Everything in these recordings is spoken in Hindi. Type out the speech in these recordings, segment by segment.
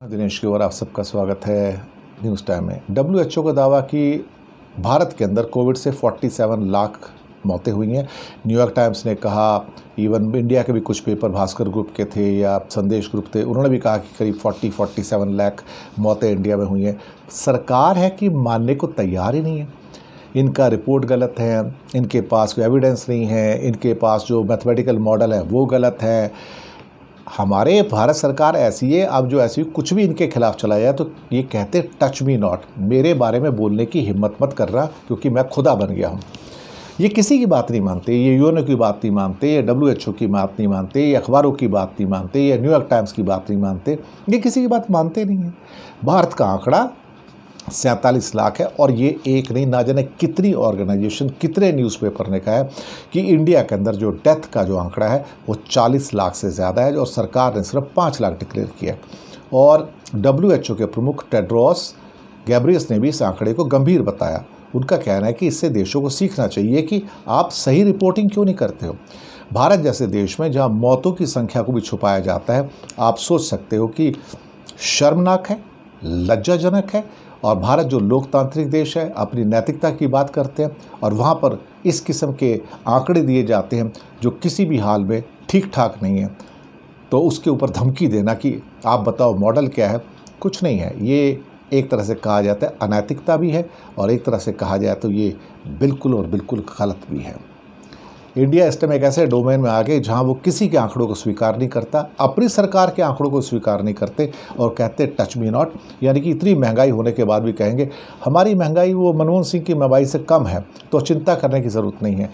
दिनेश केवर आप सबका स्वागत है न्यूज़ टाइम में। WHO का दावा कि भारत के अंदर कोविड से 47 लाख मौतें हुई हैं। न्यूयॉर्क टाइम्स ने कहा, इवन इंडिया के भी कुछ पेपर भास्कर ग्रुप के थे या संदेश ग्रुप थे, उन्होंने भी कहा कि करीब 47 लाख मौतें इंडिया में हुई हैं। सरकार है कि मानने को तैयार ही नहीं है। इनका रिपोर्ट गलत है, इनके पास कोई एविडेंस नहीं है, इनके पास जो मैथमेटिकल मॉडल है वो गलत है। हमारे भारत सरकार ऐसी है, अब जो ऐसी कुछ भी इनके खिलाफ चला जाए तो ये कहते टच मी नॉट, मेरे बारे में बोलने की हिम्मत मत कर रहा क्योंकि मैं खुदा बन गया हूँ। ये किसी की बात नहीं मानते, ये यूएनओ की बात नहीं मानते, ये WHO की बात नहीं मानते, ये अखबारों की बात नहीं मानते, ये न्यूयॉर्क टाइम्स की बात नहीं मानते, ये किसी की बात मानते नहीं हैं। भारत का आंकड़ा 47 लाख है और ये एक नहीं, ना जाने कितनी ऑर्गेनाइजेशन, कितने न्यूज़पेपर ने कहा है कि इंडिया के अंदर जो डेथ का जो आंकड़ा है वो 40 लाख से ज़्यादा है और सरकार ने सिर्फ 5 लाख डिक्लेयर किया है। और WHO के प्रमुख टेड्रोस गैब्रियस ने भी इस आंकड़े को गंभीर बताया। उनका कहना है कि इससे देशों को सीखना चाहिए कि आप सही रिपोर्टिंग क्यों नहीं करते हो। भारत जैसे देश में जहाँ मौतों की संख्या को भी छुपाया जाता है, आप सोच सकते हो कि शर्मनाक है, लज्जाजनक है। और भारत जो लोकतांत्रिक देश है, अपनी नैतिकता की बात करते हैं और वहाँ पर इस किस्म के आंकड़े दिए जाते हैं जो किसी भी हाल में ठीक ठाक नहीं है, तो उसके ऊपर धमकी देना कि आप बताओ मॉडल क्या है, कुछ नहीं है। ये एक तरह से कहा जाता है अनैतिकता भी है और एक तरह से कहा जाए तो ये बिल्कुल और बिल्कुल गलत भी है। इंडिया इस टाइम एक ऐसे डोमेन में आ गए जहां वो किसी के आंकड़ों को स्वीकार नहीं करता, अपनी सरकार के आंकड़ों को स्वीकार नहीं करते और कहते टच मी नॉट। यानी कि इतनी महंगाई होने के बाद भी कहेंगे हमारी महंगाई वो मनमोहन सिंह की महंगाई से कम है, तो चिंता करने की ज़रूरत नहीं है।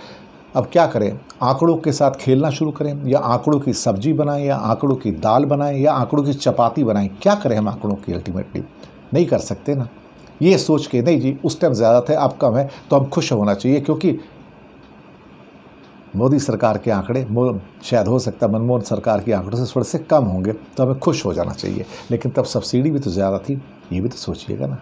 अब क्या करें, आंकड़ों के साथ खेलना शुरू करें या आंकड़ों की सब्जी बनाएं या आंकड़ों की दाल बनाएं या आंकड़ों की चपाती बनाएं? क्या करें हम आंकड़ों की? अल्टीमेटली नहीं कर सकते ना। ये सोच के नहीं जी उस टाइम ज़्यादा थे अब कम है तो हम खुश होना चाहिए क्योंकि मोदी सरकार के आंकड़े शायद हो सकता है मनमोहन सरकार के आंकड़ों से थोड़े से कम होंगे तो हमें खुश हो जाना चाहिए, लेकिन तब सब्सिडी भी तो ज़्यादा थी, ये भी तो सोचिएगा ना।